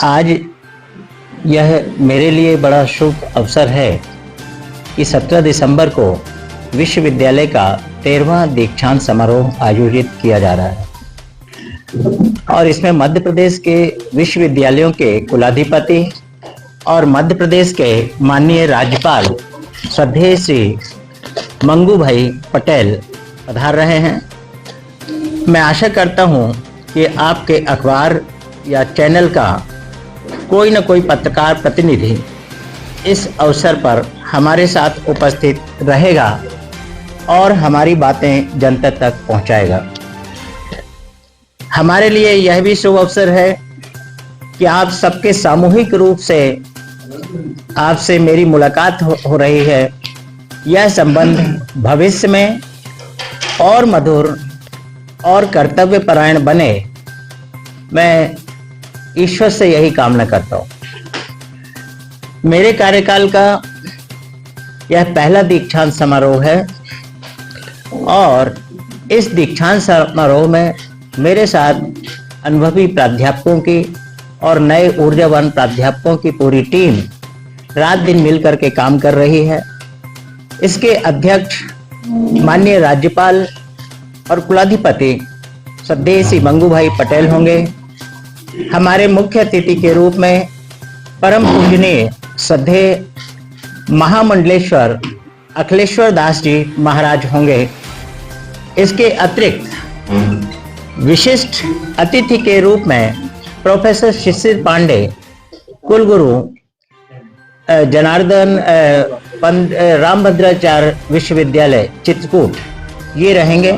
आज यह मेरे लिए बड़ा शुभ अवसर है कि 17 दिसंबर को विश्वविद्यालय का 13वां दीक्षांत समारोह आयोजित किया जा रहा है और इसमें मध्य प्रदेश के विश्वविद्यालयों के कुलाधिपति और मध्य प्रदेश के माननीय राज्यपाल श्रद्धेय श्री मंगू भाई पटेल पधार रहे हैं। मैं आशा करता हूं कि आपके अखबार या चैनल का कोई न कोई पत्रकार प्रतिनिधि इस अवसर पर हमारे साथ उपस्थित रहेगा और हमारी बातें जनता तक पहुंचाएगा। हमारे लिए यह भी शुभ अवसर है कि आप सबके सामूहिक रूप से आपसे मेरी मुलाकात हो रही है। यह संबंध भविष्य में और मधुर और कर्तव्यपरायण बने, मैं ईश्वर से यही कामना करता हूं। मेरे कार्यकाल का यह पहला दीक्षांत समारोह है और इस दीक्षांत समारोह में मेरे साथ अनुभवी प्राध्यापकों की और नए ऊर्जावान प्राध्यापकों की पूरी टीम रात दिन मिलकर के काम कर रही है। इसके अध्यक्ष माननीय राज्यपाल और कुलाधिपति श्रद्धेय श्री मंगू भाई पटेल होंगे। हमारे मुख्य अतिथि के रूप में परम पूजनीय श्रद्धेय महामंडलेश्वर अखिलेश्वर दास जी महाराज होंगे। इसके अतिरिक्त विशिष्ट अतिथि के रूप में प्रोफेसर शिशिर पांडे, कुलगुरु जनार्दन रामभद्राचार्य विश्वविद्यालय चित्रकूट ये रहेंगे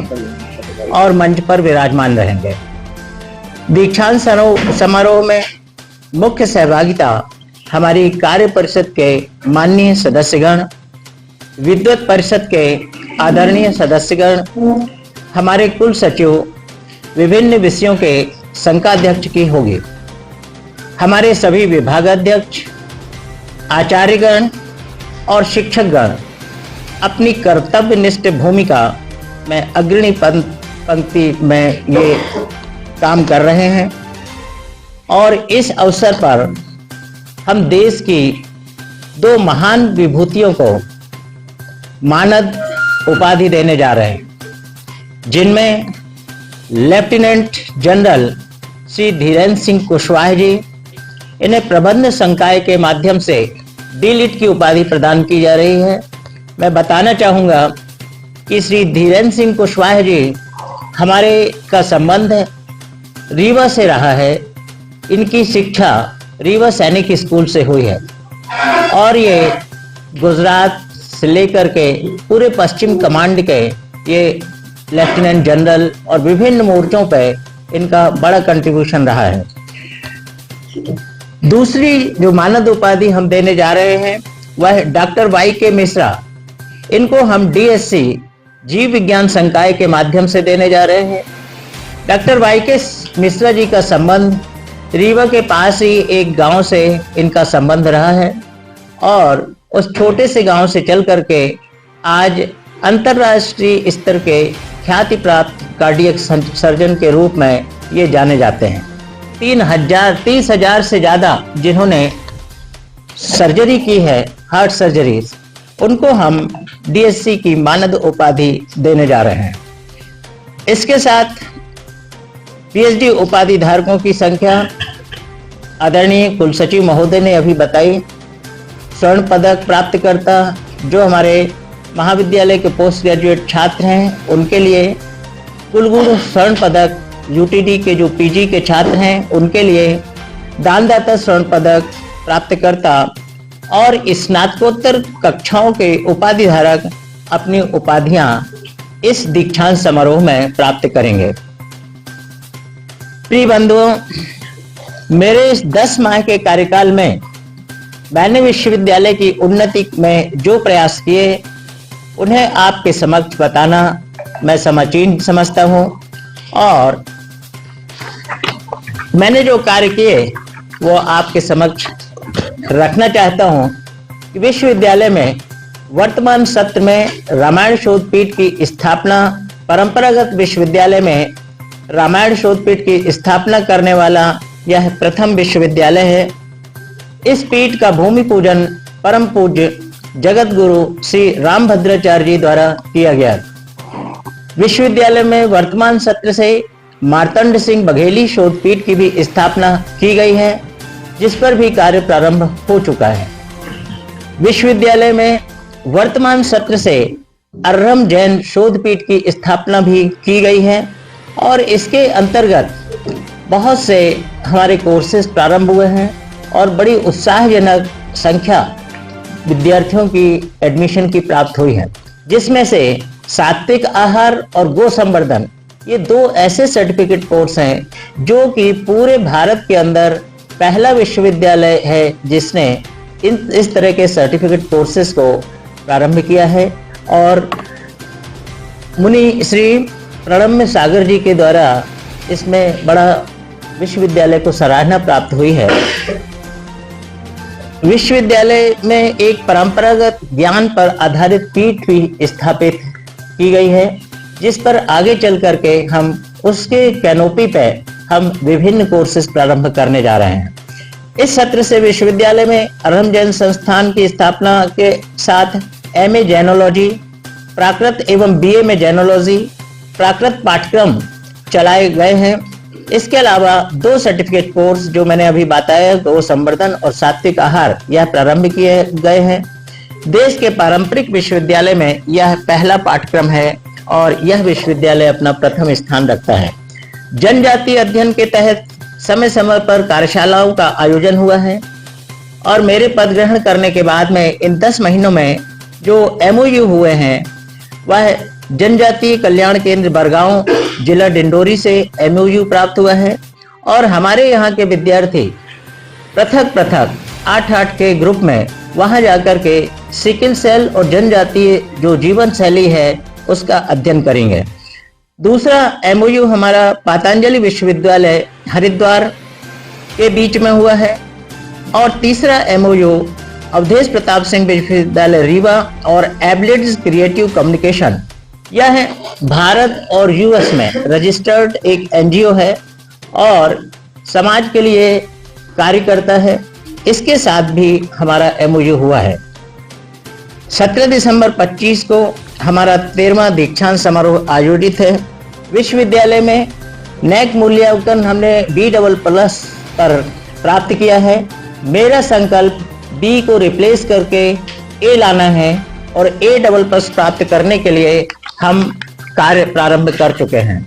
और मंच पर विराजमान रहेंगे। दीक्षांत समारोह में मुख्य सहभागिता हमारी कार्य परिषद के माननीय सदस्यगण, विद्वत परिषद के आदरणीय सदस्यगण, हमारे कुल सचिव, विभिन्न विषयों के संकाध्यक्ष की होगी। हमारे सभी विभागाध्यक्ष, आचार्यगण और शिक्षकगण अपनी कर्तव्यनिष्ठ भूमिका में अग्रणी पंक्ति में ये काम कर रहे हैं और इस अवसर पर हम देश की दो महान विभूतियों को मानद उपाधि देने जा रहे हैं, जिनमें लेफ्टिनेंट जनरल श्री धीरेन्द्र सिंह कुशवाहा जी, इन्हें प्रबंध संकाय के माध्यम से डी.लिट की उपाधि प्रदान की जा रही है। मैं बताना चाहूंगा कि श्री धीरेन्द्र सिंह कुशवाहा जी हमारे का संबंध रीवा से रहा है। इनकी शिक्षा रीवा सैनिक स्कूल से हुई है और ये गुजरात से लेकर के पूरे पश्चिम कमांड के ये लेफ्टिनेंट जनरल और विभिन्न मोर्चों पे इनका बड़ा कंट्रीब्यूशन रहा है। दूसरी जो मानद उपाधि हम देने जा रहे हैं वह डॉक्टर वाई.के. मिश्रा। इनको हम डीएससी जीव विज्ञान संकाय के माध्यम से देने जा रहे हैं। डॉक्टर वाई.के. मिश्रा जी का संबंध रीवा के पास ही एक गांव से इनका संबंध रहा है और उस छोटे से गांव से चल करके आज अंतर्राष्ट्रीय स्तर के ख्याति प्राप्त कार्डियक सर्जन के रूप में ये जाने जाते हैं। 30,000 से ज्यादा जिन्होंने सर्जरी की है, हार्ट सर्जरी, उनको हम डीएससी की मानद उपाधि देने जा रहे हैं। इसके साथ पीएचडी उपाधि धारकों की संख्या आदरणीय कुलसचिव महोदय ने अभी बताई। स्वर्ण पदक प्राप्तकर्ता जो हमारे महाविद्यालय के पोस्ट ग्रेजुएट छात्र हैं उनके लिए, कुलगुरु स्वर्ण पदक, यूटीडी के जो पीजी के छात्र हैं उनके लिए, दानदाता स्वर्ण पदक प्राप्तकर्ता और स्नातकोत्तर कक्षाओं के उपाधि धारक अपनी उपाधियां इस दीक्षांत समारोह में प्राप्त करेंगे। प्रिय बंधुओं, मेरे इस 10 माह के कार्यकाल में मैंने विश्वविद्यालय की उन्नति में जो प्रयास किए उन्हें आपके समक्ष बताना मैं समीचीन समझता हूं और मैंने जो कार्य किए वो आपके समक्ष रखना चाहता हूं कि विश्वविद्यालय में वर्तमान सत्र में रामायण शोध पीठ की स्थापना, परंपरागत विश्वविद्यालय में रामायण शोधपीठ की स्थापना करने वाला यह प्रथम विश्वविद्यालय है। इस पीठ का भूमि पूजन परम पूज्य जगत गुरु श्री रामभद्राचार्य जी द्वारा किया गया। विश्वविद्यालय में वर्तमान सत्र से मार्तंड सिंह बघेली शोध पीठ की भी स्थापना की गई है, जिस पर भी कार्य प्रारंभ हो चुका है। विश्वविद्यालय में वर्तमान सत्र से अर्रम जैन शोध पीठ की स्थापना भी की गई है और इसके अंतर्गत बहुत से हमारे कोर्सेज प्रारंभ हुए हैं और बड़ी उत्साहजनक संख्या विद्यार्थियों की एडमिशन की प्राप्त हुई है, जिसमें से सात्विक आहार और गो संवर्धन ये दो ऐसे सर्टिफिकेट कोर्स हैं जो कि पूरे भारत के अंदर पहला विश्वविद्यालय है जिसने इस तरह के सर्टिफिकेट कोर्सेज को प्रारंभ किया है। और मुनि श्री प्रणम्य सागर जी के द्वारा इसमें बड़ा विश्वविद्यालय को सराहना प्राप्त हुई है। विश्वविद्यालय में एक परंपरागत ज्ञान पर आधारित पीठ भी स्थापित की गई है, जिस पर आगे चल करके हम उसके कैनोपी पे हम विभिन्न कोर्सेज प्रारंभ करने जा रहे हैं। इस सत्र से विश्वविद्यालय में अर्रम जैन संस्थान की स्थापना के साथ एमए जैनोलॉजी, प्राकृत एवं बीए में जैनोलॉजी प्राकृत पाठ्यक्रम चलाए गए हैं। इसके अलावा दो सर्टिफिकेट कोर्स जो मैंने अभी बताया, गो संवर्धन और सात्विक आहार, यह प्रारंभ किए गए हैं। देश के पारंपरिक विश्वविद्यालय में यह पहला पाठ्यक्रम है और यह विश्वविद्यालय अपना प्रथम स्थान रखता है। जनजातीय अध्ययन के तहत समय समय पर कार्यशालाओं का आयोजन हुआ है और मेरे पद ग्रहण करने के बाद में इन 10 महीनों में जो MOU हुए हैं वह जनजातीय कल्याण केंद्र बरगांव जिला डिंडोरी से MOU प्राप्त हुआ है और हमारे यहाँ के विद्यार्थी पृथक 8-8 के ग्रुप में वहां जाकर के सिकल सेल और जनजातीय जो जीवन शैली है उसका अध्ययन करेंगे। दूसरा MOU हमारा पातंजलि विश्वविद्यालय हरिद्वार के बीच में हुआ है और तीसरा MOU अवधेश प्रताप सिंह विश्वविद्यालय रीवा और एब्लिट्स क्रिएटिव कम्युनिकेशन, यह भारत और US में रजिस्टर्ड एक NGO है और समाज के लिए कार्य करता है। इसके साथ भी हमारा MOU हुआ है। 17 दिसंबर 25 को हमारा 13वां दीक्षांत समारोह आयोजित है। विश्वविद्यालय में नैक मूल्यांकन हमने B++ पर प्राप्त किया है। मेरा संकल्प B को रिप्लेस करके A लाना है और A++ प्राप्त करने के लिए हम कार्य प्रारंभ कर चुके हैं।